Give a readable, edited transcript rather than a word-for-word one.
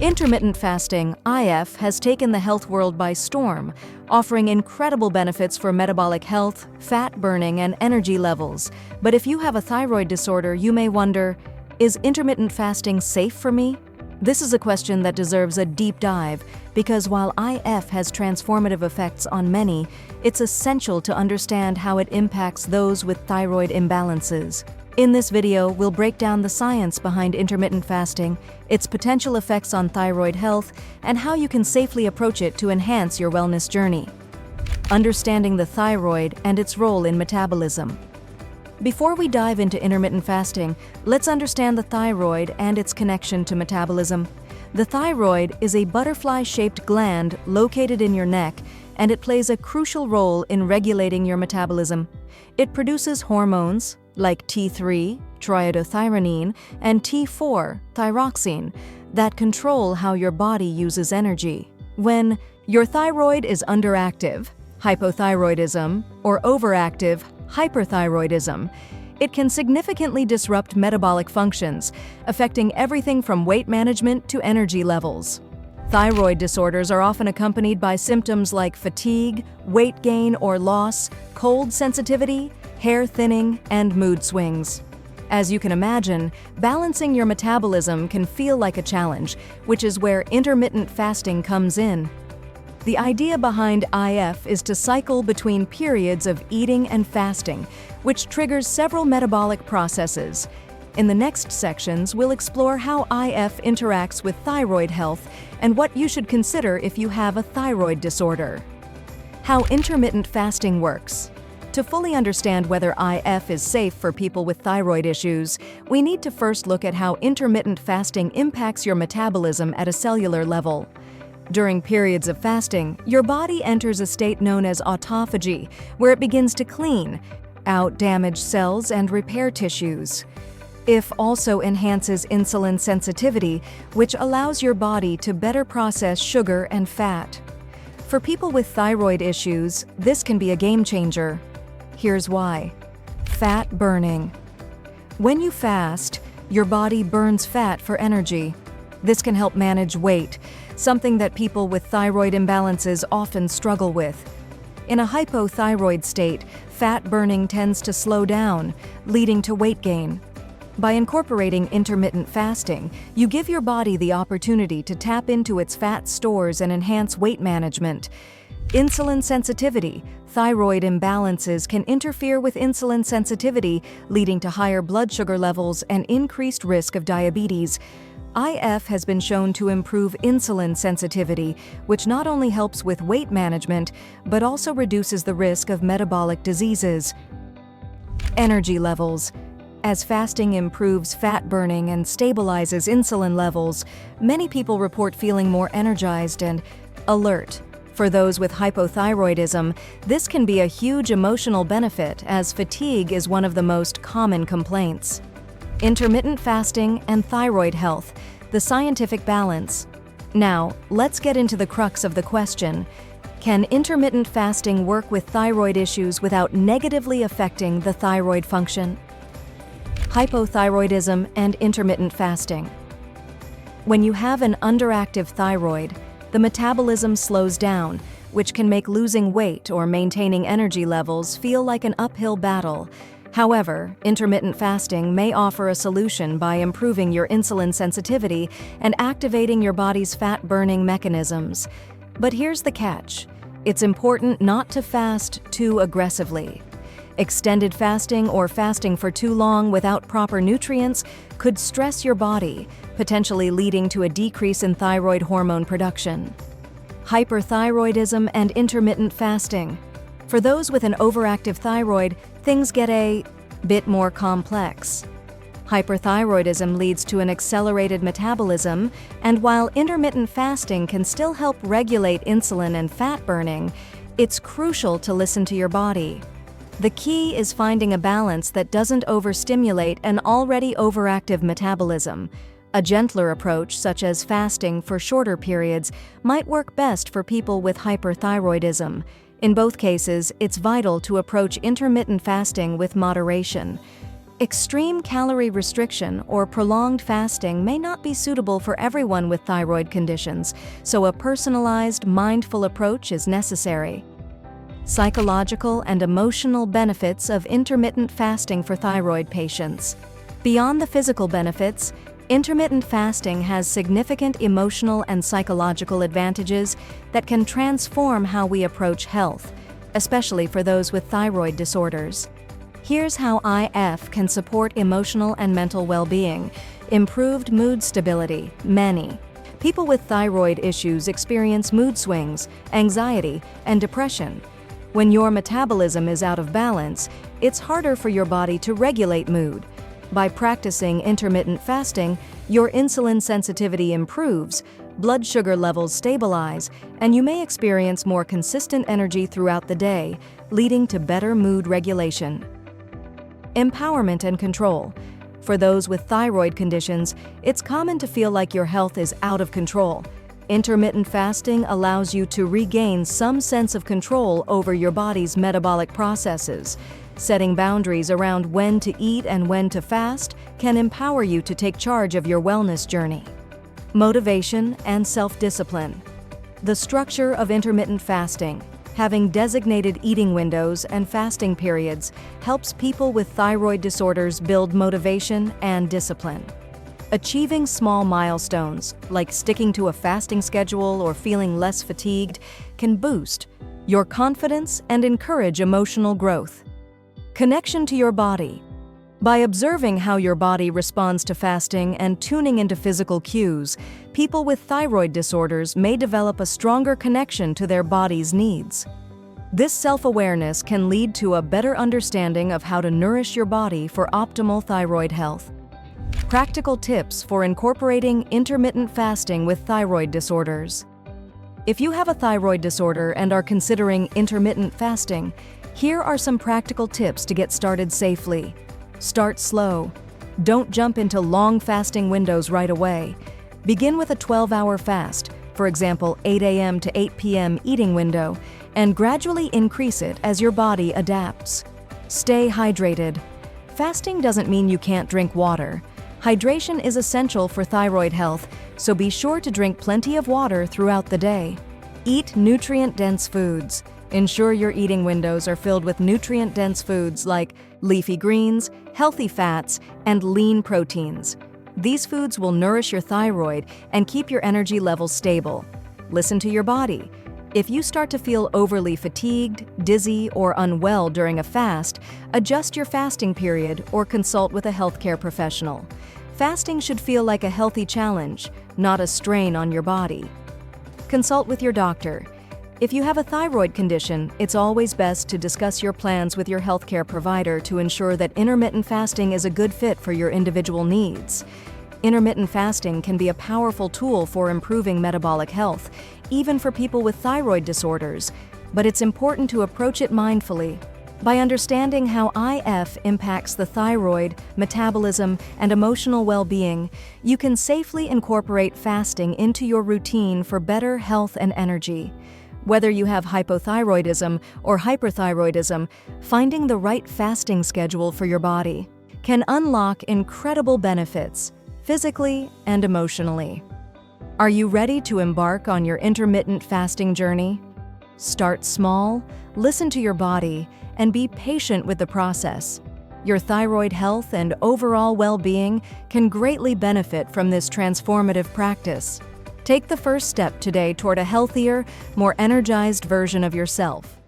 Intermittent fasting, IF, has taken the health world by storm, offering incredible benefits for metabolic health, fat burning, and energy levels. But if you have a thyroid disorder, you may wonder, is intermittent fasting safe for me? This is a question that deserves a deep dive, because while IF has transformative effects on many, it's essential to understand how it impacts those with thyroid imbalances. In this video, we'll break down the science behind intermittent fasting, its potential effects on thyroid health, and how you can safely approach it to enhance your wellness journey. Understanding the thyroid and its role in metabolism. Before we dive into intermittent fasting, let's understand the thyroid and its connection to metabolism. The thyroid is a butterfly-shaped gland located in your neck, and it plays a crucial role in regulating your metabolism. It produces hormones like T3, triiodothyronine, and T4, thyroxine, that control how your body uses energy. When your thyroid is underactive, hypothyroidism, or overactive, hyperthyroidism, it can significantly disrupt metabolic functions, affecting everything from weight management to energy levels. Thyroid disorders are often accompanied by symptoms like fatigue, weight gain or loss, cold sensitivity, hair thinning, and mood swings. As you can imagine, balancing your metabolism can feel like a challenge, which is where intermittent fasting comes in. The idea behind IF is to cycle between periods of eating and fasting, which triggers several metabolic processes. In the next sections, we'll explore how IF interacts with thyroid health and what you should consider if you have a thyroid disorder. How intermittent fasting works. To fully understand whether IF is safe for people with thyroid issues, we need to first look at how intermittent fasting impacts your metabolism at a cellular level. During periods of fasting, your body enters a state known as autophagy, where it begins to clean out damaged cells and repair tissues. IF also enhances insulin sensitivity, which allows your body to better process sugar and fat. For people with thyroid issues, this can be a game changer. Here's why. Fat burning. When you fast, your body burns fat for energy. This can help manage weight, something that people with thyroid imbalances often struggle with. In a hypothyroid state, fat burning tends to slow down, leading to weight gain. By incorporating intermittent fasting, you give your body the opportunity to tap into its fat stores and enhance weight management. Insulin sensitivity. Thyroid imbalances can interfere with insulin sensitivity, leading to higher blood sugar levels and increased risk of diabetes. IF has been shown to improve insulin sensitivity, which not only helps with weight management, but also reduces the risk of metabolic diseases. Energy levels. As fasting improves fat burning and stabilizes insulin levels, many people report feeling more energized and alert. For those with hypothyroidism, this can be a huge emotional benefit, as fatigue is one of the most common complaints. Intermittent fasting and thyroid health, the scientific balance. Now, let's get into the crux of the question. Can intermittent fasting work with thyroid issues without negatively affecting the thyroid function? Hypothyroidism and intermittent fasting. When you have an underactive thyroid, the metabolism slows down, which can make losing weight or maintaining energy levels feel like an uphill battle. However, intermittent fasting may offer a solution by improving your insulin sensitivity and activating your body's fat-burning mechanisms. But here's the catch. It's important not to fast too aggressively. Extended fasting or fasting for too long without proper nutrients could stress your body, potentially leading to a decrease in thyroid hormone production. Hyperthyroidism and intermittent fasting. For those with an overactive thyroid, things get a bit more complex. Hyperthyroidism leads to an accelerated metabolism, and while intermittent fasting can still help regulate insulin and fat burning, it's crucial to listen to your body. The key is finding a balance that doesn't overstimulate an already overactive metabolism. A gentler approach, such as fasting for shorter periods, might work best for people with hyperthyroidism. In both cases, it's vital to approach intermittent fasting with moderation. Extreme calorie restriction or prolonged fasting may not be suitable for everyone with thyroid conditions, so a personalized, mindful approach is necessary. Psychological and emotional benefits of intermittent fasting for thyroid patients. Beyond the physical benefits, intermittent fasting has significant emotional and psychological advantages that can transform how we approach health, especially for those with thyroid disorders. Here's how IF can support emotional and mental well-being. Improved mood stability. Many people with thyroid issues experience mood swings, anxiety, and depression. When your metabolism is out of balance, it's harder for your body to regulate mood. By practicing intermittent fasting, your insulin sensitivity improves, blood sugar levels stabilize, and you may experience more consistent energy throughout the day, leading to better mood regulation. Empowerment and control. For those with thyroid conditions, it's common to feel like your health is out of control. Intermittent fasting allows you to regain some sense of control over your body's metabolic processes. Setting boundaries around when to eat and when to fast can empower you to take charge of your wellness journey. Motivation and self-discipline. The structure of intermittent fasting. Having designated eating windows and fasting periods helps people with thyroid disorders build motivation and discipline. Achieving small milestones, like sticking to a fasting schedule or feeling less fatigued, can boost your confidence and encourage emotional growth. Connection to your body. By observing how your body responds to fasting and tuning into physical cues, people with thyroid disorders may develop a stronger connection to their body's needs. This self-awareness can lead to a better understanding of how to nourish your body for optimal thyroid health. Practical tips for incorporating intermittent fasting with thyroid disorders. If you have a thyroid disorder and are considering intermittent fasting, here are some practical tips to get started safely. Start slow. Don't jump into long fasting windows right away. Begin with a 12-hour fast, for example 8 a.m. to 8 p.m. eating window, and gradually increase it as your body adapts. Stay hydrated. Fasting doesn't mean you can't drink water. Hydration is essential for thyroid health, so be sure to drink plenty of water throughout the day. Eat nutrient-dense foods. Ensure your eating windows are filled with nutrient-dense foods like leafy greens, healthy fats, and lean proteins. These foods will nourish your thyroid and keep your energy levels stable. Listen to your body. If you start to feel overly fatigued, dizzy, or unwell during a fast, adjust your fasting period or consult with a healthcare professional. Fasting should feel like a healthy challenge, not a strain on your body. Consult with your doctor. If you have a thyroid condition, it's always best to discuss your plans with your healthcare provider to ensure that intermittent fasting is a good fit for your individual needs. Intermittent fasting can be a powerful tool for improving metabolic health, even for people with thyroid disorders, but it's important to approach it mindfully. By understanding how IF impacts the thyroid, metabolism, and emotional well-being, you can safely incorporate fasting into your routine for better health and energy. Whether you have hypothyroidism or hyperthyroidism, finding the right fasting schedule for your body can unlock incredible benefits, physically and emotionally. Are you ready to embark on your intermittent fasting journey? Start small, listen to your body, and be patient with the process. Your thyroid health and overall well-being can greatly benefit from this transformative practice. Take the first step today toward a healthier, more energized version of yourself.